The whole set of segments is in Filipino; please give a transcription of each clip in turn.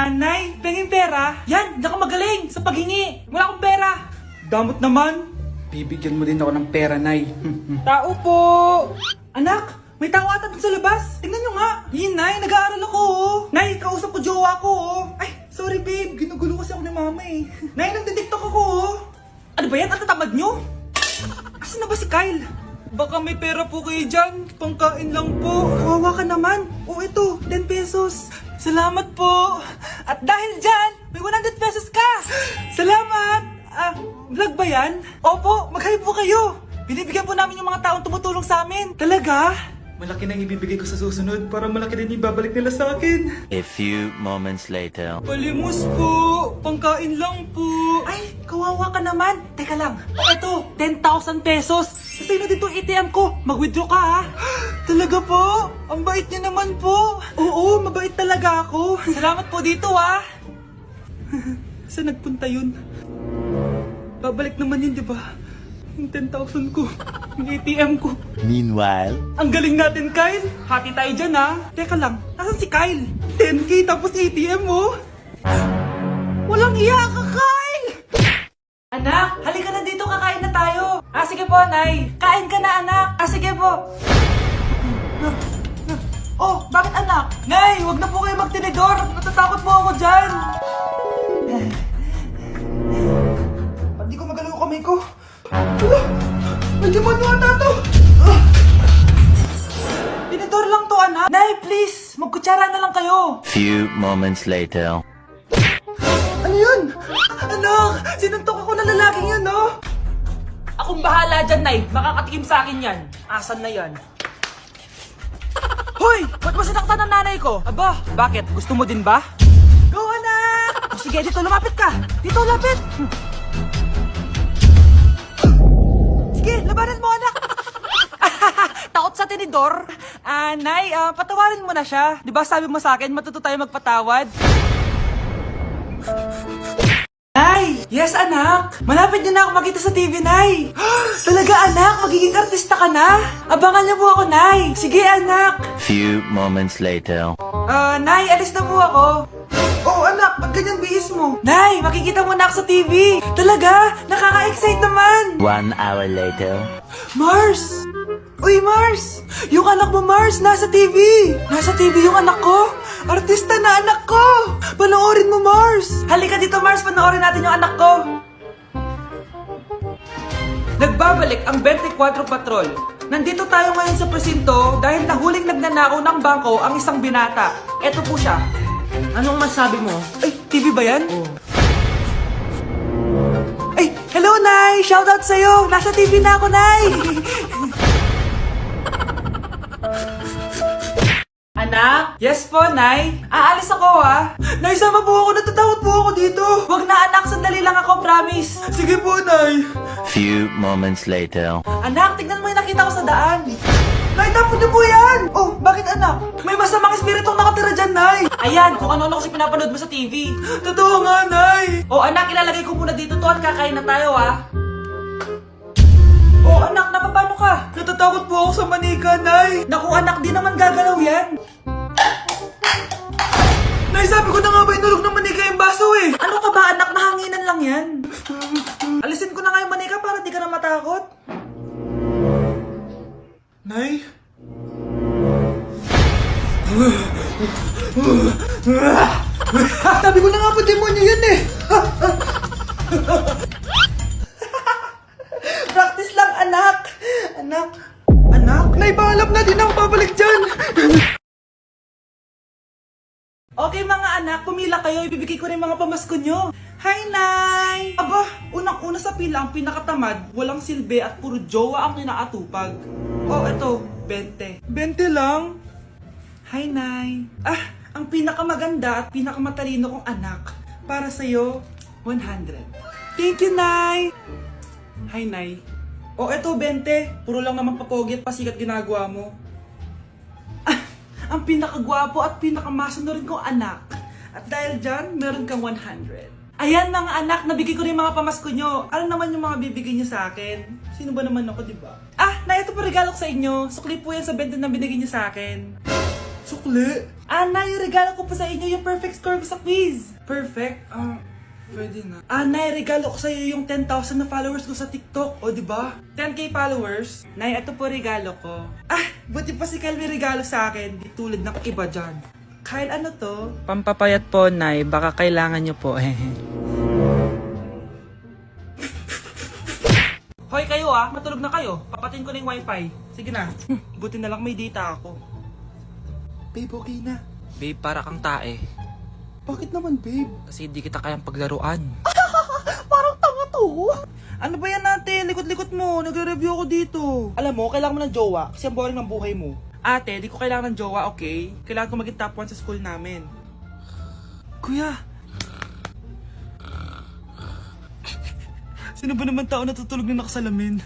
Nay, pengin pera? Yan, hindi ako magaling sa paghingi. Wala akong pera. Damot naman. Bibigyan mo din ako ng pera, Nay. Tao po. Anak, may tao ata dun sa labas. Tingnan nyo nga. Yun, Nay, nag-aaral ako. Nay, kausap ko jowa ko. Ay, sorry babe. Ginugulo kasi ako ni mama eh. Nay, nagtitiktok ako. Ano ba yan? Ang tatamad nyo? Asan na ba si Kyle? Baka may pera po kayo dyan. Pangkain lang po. Kawawa ka naman. O ito, 10 pesos. Salamat po. At dahil dyan, may 100 pesos ka. Salamat. Vlog ba yan? Opo, mag-hi po kayo. Binibigyan po namin yung mga taong tumutulong sa amin. Talaga? Malaki nang ibibigay ko sa susunod para malaki din yung babalik nila sa akin. A few moments later. Palimos po. Pangkain lang po. Ay, kawawa ka naman. Teka lang. Eto, 10,000 pesos. Sasay na dito ATM ko. Mag-withdraw ka ha. Talaga po? Ang bait niya naman po. Oo, mabait talaga ako. Salamat po dito ha. Saan nagpunta yun? Babalik naman yun, di ba? Yung 10,000 ko. Yung ATM ko. Meanwhile. Ang galing natin, Kyle. Hati tayo dyan, ha? Teka lang, nasan si Kyle? 10K tapos ATM mo? Walang iya ka, Kyle! Anak, halika na dito, kakain na tayo. Sige po, Nay. Kain ka na, anak. Sige po. Oh, bakit anak? Nay, wag na po kayo magtinidor. Natatakot po ako dyan. Hindi ko magalaw kamay ko. Medyo ano ata to? Tinidor lang to, anak. Nay, please. Magkutsara na lang kayo. Few moments later. Ano yun? Anak, sinuntok ako na lalaking yun, no? Akong bahala dyan, Nay. Makakatikim sa akin yan. Asan na yan? Hoy! Ba't mo sinaktan ng nanay ko? Aba, bakit? Gusto mo din ba? Go, anak! Sige, dito, lumapit ka. Dito, lapit. Sige, labanan mo, anak. Takot sa tinidor? Nay, patawarin mo na siya. Di ba sabi mo sa akin, matuto tayo magpatawad? Nay! Yes, anak! Malapit niyo na ako makita sa TV, Nay! Talaga, anak! Magiging artista ka na! Abangan niyo po ako, Nay! Sige, anak! Few moments later. Nay, alis na po ako! Oh, anak! Ba't ganyan bihis mo? Nay! Makikita mo na ako sa TV! Talaga! Nakaka-excite naman! 1 hour later. Mars! Uy, Mars! Yung anak mo, Mars, nasa TV! Nasa TV yung anak ko! Artista na anak ko! Panoorin mo, Mars! Halika dito, Mars, panoorin natin yung anak ko! Nagbabalik ang 24 Patrol. Nandito tayo ngayon sa presinto dahil nahuling nagnanakaw ng bangko ang isang binata. Eto po siya. Anong masabi mo? Ay, TV ba yan? Oh. Ay, hello, Nay! Shoutout sa'yo! Nasa TV na ako, Nay! Anak? Yes po, Nay. Aalis ako, ha? Nay, sama po ako. Natatakot po ako dito. Wag na, anak. Sandali lang ako, promise. Sige po, Nay. Few moments later. Anak, tignan mo yung nakita ko sa daan. Nay, tapon niyo po yan. Oh, bakit, anak? May masamang espiritong nakatira dyan, Nay. Ayan, kung ano-ano kasi pinapanood mo sa TV. Totoo nga, Nay. Oh, anak, ilalagay ko muna dito to at kakain na tayo, ha? Oh, anak, napapano ka? Natatakot po ako sa manika, Nay. Naku, anak, di naman gagalaw yan. Nay, sabi ko na nga ba inulog ng manika yung baso eh. Ano ka ba, anak? Nahanginan lang yan. Alisin ko na nga yung manika para di ka na matakot. Nay? Sabi ko na nga ba demonyo yan eh. Practice lang, anak. Anak. Anak? Nay, paalam na din ako babalik dyan. Okay mga anak, pumila kayo. Ibibigay ko rin mga pamasko nyo. Hi, Nay! Aba, unang-una sa pila ang pinakatamad, walang silbi at puro jowa ang kinaatupag. Oh, eto, 20. 20 lang? Hi, Nay! Ang pinakamaganda at pinakamatalino kong anak, para sa'yo, 100. Thank you, Nay! Hi, Nay. Oh, eto, 20. Puro lang naman papogi at pasikat ginagawa mo. Ang pinakagwapo at pinakamasunod kong anak. At dahil dyan, meron kang 100. Ayan mga anak, nabigay ko rin mga pamasko nyo. Ano naman yung mga bibigay nyo sa akin? Sino ba naman ako, diba? Na ito pa regalo ko sa inyo. Sukli po yan sa 20 na binigay nyo sa akin. Sukli? Nay, regalo ko pa sa inyo yung perfect score ko sa quiz. Perfect? Pwede na. Nay, regalo ko sa iyo yung 10,000 na followers ko sa TikTok. O, di ba? 10k followers. Nay, ito po regalo ko. Buti pa si Kyle may regalo sa akin. Di tulad ng iba dyan. Kyle, ano to? Pampapayat po, Nay. Baka kailangan nyo po. Hoy kayo matulog na kayo. Papatin ko na yung wifi. Sige na. Buti na lang may data ako. Babe, okay na. Babe, para kang tae. Bakit naman, babe? Kasi hindi kita kayang paglaruan. Parang tanga to. Ano ba yan natin? Likot-likot mo. Nagre-review ako dito. Alam mo, kailangan mo ng jowa kasi ang boring ng buhay mo. Ate, di ko kailangan ng jowa, okay? Kailangan ko maging top 1 sa school namin. Kuya! Sino ba naman tao natutulog na nakasalamin?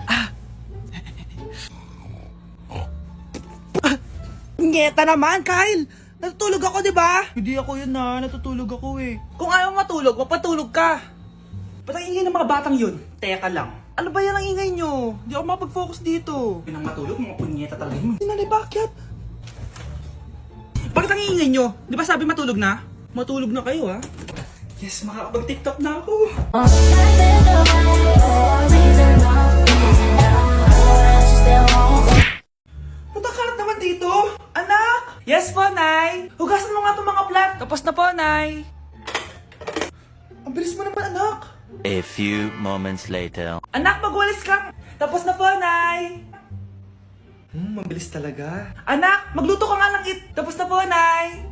Ngeta naman, Kyle! Natutulog ako, di ba? Hindi ako yun natutulog ako eh. Kung ayaw matulog, mapatulog ka. Ba't ang ingay ng mga batang yun? Teka lang. Ano ba yan ang ingay nyo? Hindi ako makapag-focus dito. Yun ang matulog, mga punyeta talaga yun. Sinanay, bakit? Bakit ang ingay nyo? Di ba sabi matulog na? Matulog na kayo Yes, makakapag-TikTok na ako. Punta ka naman dito? Anak! Yes po, Nay! Hugasan mo nga itong mga plat! Tapos na po, Nay! Ang bilis mo naman, anak! A few moments later. Anak, magwalis ka! Tapos na po, Nay! Mabilis talaga. Anak, magluto ka nga ng Tapos na po, Nay!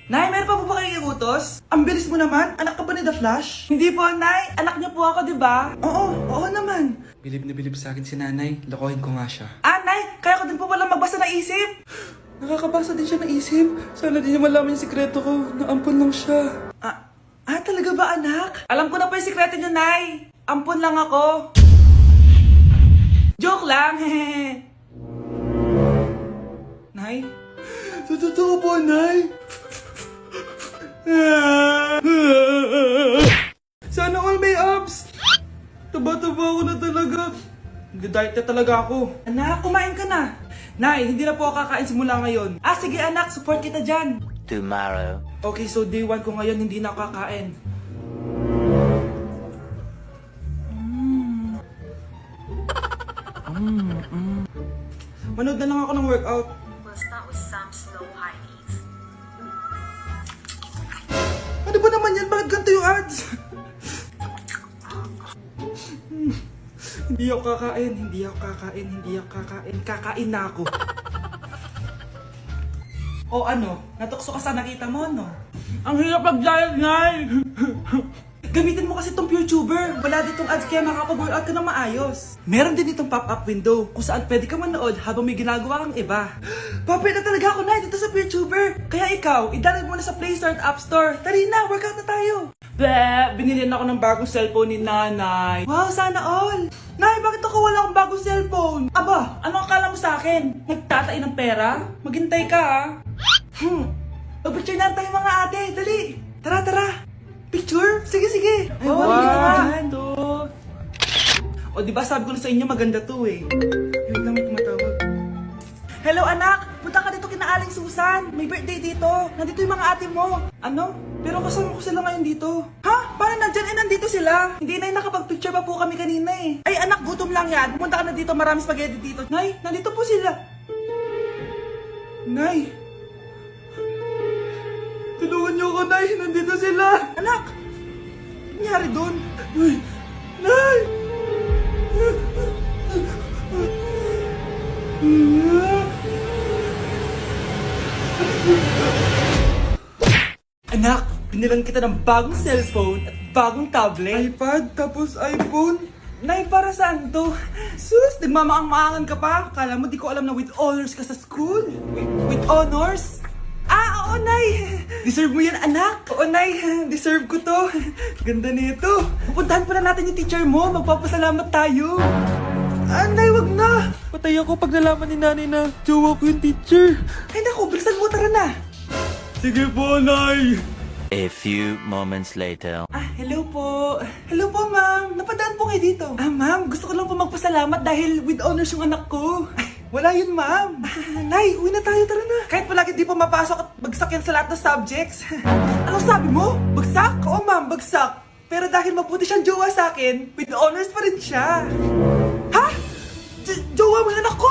Nay, meron pa po ba kayong iutos? Ang bilis mo naman. Anak ka ba ni The Flash? Hindi po, Nay. Anak niyo po ako, di ba? Oo naman. Bilib na bilib sa akin si Nanay. Lokohin ko nga siya. Nay, kaya ko din po pala magbasa ng isip. Nakakabasa din siya ng isip. Sana din niya malaman yung sikreto ko. Naampon lang siya. Talaga ba, anak? Alam ko na po yung sikreto niyo, Nay. Ampon lang ako. Joke lang, hehe. Nay? Totoo po, Nay. Sana all may abs. Taba-taba ako na talaga. Nag-diet na talaga ako. Anak, kumain ka na. Nay, hindi na po ako kakain simula ngayon. Sige anak, support kita dyan. Tomorrow. Okay, so day 1 ko ngayon, hindi na ako kakain. Manood na lang ako ng workout. We'll start with some slow high knees. Ano ba naman yan? Bakit ganito yung ads? Hindi ako kakain. Kakain na ako. O ano? Natukso ka sa nakita mo, no? Ang hirap mag-diet, Nay! Gamitin mo kasi itong YouTuber. Wala ditong ads kaya makakapag-workout ka ng maayos. Meron din itong pop-up window kung saan pwede ka manood habang may ginagawa kang iba. Papay na talaga ako, Nay, dito sa YouTuber. Kaya ikaw, i-download mo na sa Play Store at App Store. Tari na, workout na tayo. Binili na ako ng bagong cellphone ni Nanay. Wow, sana all. Nay, bakit ako wala akong bagong cellphone? Aba, ano akala mo sa akin? Nagtatain ng pera? Maghintay ka, Mag-picture na tayo mga ate, dali. Tara. Picture? Sige. Ay, wow, O, diba sabi ko na sa inyo maganda to eh. Wait lang, may tumatawag. Hello anak! Punta ka dito kina Aling Susan! May birthday dito! Nandito yung mga ate mo! Ano? Pero kasama ko sila ngayon dito. Ha? Paano nandyan? Nandito sila! Hindi na nakapag-picture pa po kami kanina eh. Ay anak, gutom lang yan. Pumunta ka na dito, maraming spaghetti dito. Nay, nandito po sila. Nay! Tulungan niyo ako, Nay! Nandito sila! Anak! Ano nangyari doon? Nay! Anak, binilan kita ng bagong cellphone at bagong tablet. iPad, tapos iPhone. Nay, para saan to? Sus, nagmamaang-maangan ka pa? Kala mo di ko alam na with honors ka sa school? With honors? Oo, Nay. Deserve mo yan, anak. Oo, Nay. Deserve ko to. Ganda nito. Pupuntahan pa na natin yung teacher mo. Magpapasalamat tayo. Nay, wag na. Patay ako pag nalaman ni Nanay na jowa ko yung teacher. Ay, naku, bilisan mo. Tara na. Sige po, Nay. A few moments later. Hello po. Hello po, ma'am. Napadaan po kayo dito. Ma'am, gusto ko lang po magpasalamat dahil with honors yung anak ko. Wala yun, ma'am. Nay, uwi na tayo, tara na. Kahit palagi di pa mapasok at bagsak yan sa lahat ng subjects. Anong sabi mo? Bagsak? Oo, ma'am, bagsak. Pero dahil mabuti siyang jowa sa akin, with honors pa rin siya. Ha? Jowa mo yung anak ko?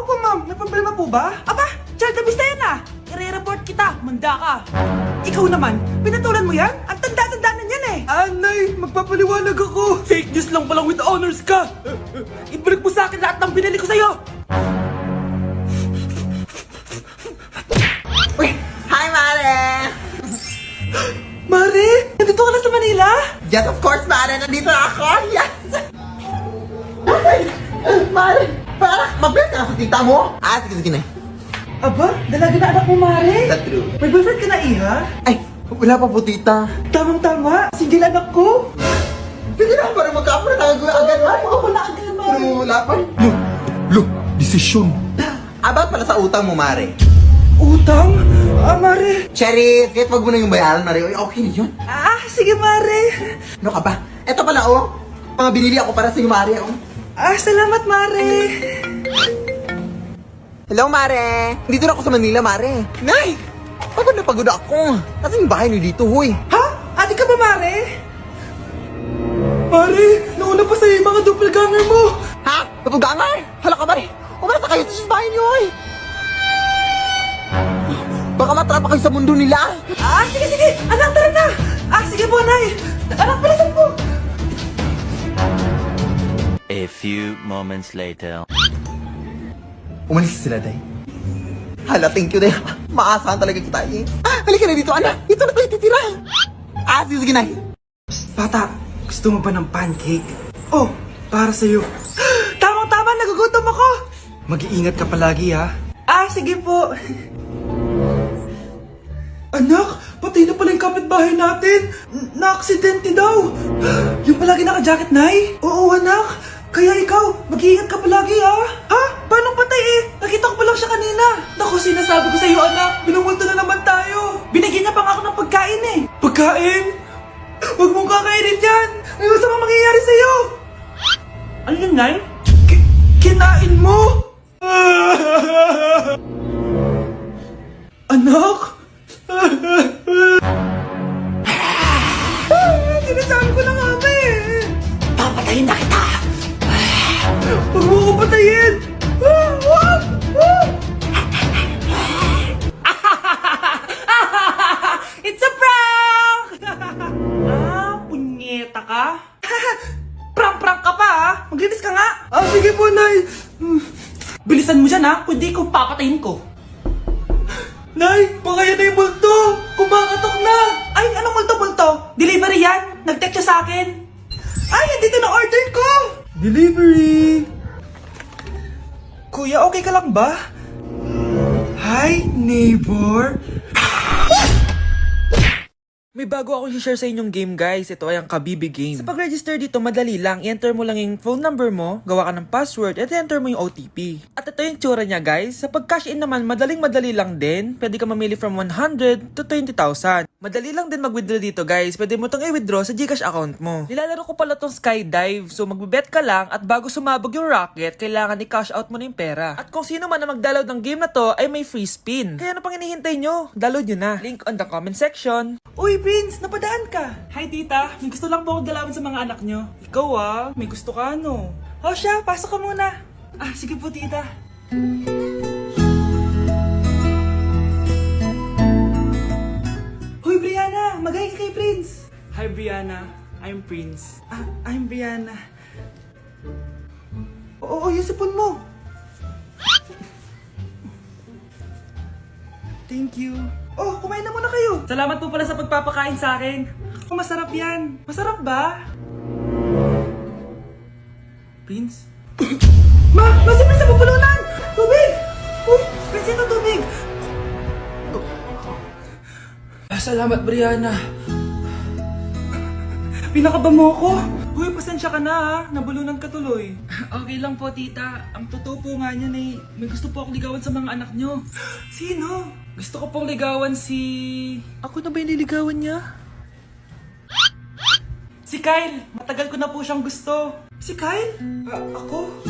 Opo, ma'am. May problema po ba? Aba, child abuse na yan I-report kita. Manda ka. Ikaw naman, pinatulan mo yan? Ang tanda-tanda na yan Nay, magpapaliwanag ako. Fake news lang palang with honors ka. Ibalik mo sa akin lahat ng binili ko sa'yo. Uy! Hi, Mare! Mare, nandito ka na sa Manila? Yes, of course, Mare! Nandito na ako! Yes! Ay! Mare! Para mag-bless ka na sa tita mo! Sige na. Aba, dalaga na anak mo, Mare. That's true. May boyfriend ka na, Iha? Ay! Wala pa po, tita. Tamang-tama, single anak ko. Sige na, para magkapra tayo agad, Mare. Oo, wala agad, Mare. Pero wala pa. Lo! Desisyon. About pala sa utang mo, Mare. Utang? Mare. Cherry, kahit wag mo na yung bayaran, Mare. Uy, okay na yun. Sige, Mare. Ano ka ba? Eto pala, mga binili ako para sa iyo, Mare, Salamat, Mare. Hello, Mare! Dito na ako sa Manila, Mare. Nay! Pagod na pagod ako. Kasi yung bahay niyo dito, huy. Ha? Ate ka ba, Mare? Mare, nauna pa sa'yo yung mga doppelganger mo. Ha? Napugangar? Hala ka, Mare! Umarasa kayo sa bahay niyo, huy. Baka matrapa kayo sa mundo nila. Sige. Anak, tara na. Sige po, Nay. Anak, palasan po. A few moments later. Umalis sila, Day. Hala, thank you, Day. Maasahan talaga kita, Halika na dito, anak. Dito na tayo titira. Sige na. Bata, gusto mo ba ng pancake? Oh, para sa'yo. Tamang-tama, nagugutom ako. Mag-iingat ka palagi, ha? Sige po. Anak, patay na pala yung kapitbahay natin. Na-aksidente daw. Yung palagi naka-jacket, Nay? Oo, anak. Kaya ikaw, mag-iingat ka palagi, ha? Paano patay Nakita ko pa lang siya kanina. Naku, sinasabi ko sa'yo, anak. Binumulto na naman tayo. Binigyan niya pa nga ako ng pagkain, Pagkain? Huwag mong kakainin yan. May masama mangyayari sa'yo. Ano yun, Nay? Kinain mo? Anak? Sinasabi ko na nga ba Papatayin na kita. Huwag mo ko patayin. It's a prank! Punyeta ka? Prank ka pa, Maglinis ka nga. Sige po, Nay. Bilisan mo dyan, kundi ikaw papatayin ko. Nay, baka yan na yung multo. Kumakatok na. Ay, anong multo-multo? Delivery yan. Nag-text siya sa akin. Ay, nandito na order ko. Delivery. Kuya, okay ka lang ba? Hi, neighbor. May bago ako i-share sa inyong game, guys. Ito ay ang Kabibi game. Sa pag-register dito, madali lang. I-enter mo lang yung phone number mo, gawa ka ng password, at i-enter mo yung OTP. At ito yung tsura niya, guys. Sa pag-cash in naman, madaling-madali lang din. Pwede ka mamili from 100 to 20,000. Madali lang din mag-withdraw dito, guys. Pwede mo itong i-withdraw sa GCash account mo. Nilalaro ko pala tong skydive. So, magbibet ka lang at bago sumabog yung rocket, kailangan i-cash out mo na yung pera. At kung sino man na mag-download ng game na to, ay may free spin. Kaya ano pang hinihintay nyo? Download nyo na. Link on the comment section. Uy, Prince! Napadaan ka! Hi, tita! May gusto lang po akong dalawin sa mga anak nyo. Ikaw may gusto ka siya, pasok ka muna. Sige po, tita. Hoy, Brianna! Magay ka kay Prince! Hi, Brianna. I'm Prince. I'm Brianna. Oo, yung sipon mo. Thank you. Kumain na muna kayo. Salamat po pala sa pagpapakain sa akin. Masarap yan. Masarap ba? Prince? Si Prince na pupulunan! Tubig! Prince, ito tubig! Salamat, Brianna. Pinakaba mo ako. Pasensya ka na nabulunan ka tuloy. Okay lang po, tita. Ang totoo po nga niyan may gusto po akong ligawan sa mga anak nyo. Sino? Gusto ko pong ligawan si... Ako na ba yung niligawan niya? Si Kyle. Matagal ko na po siyang gusto. Si Kyle? Ako?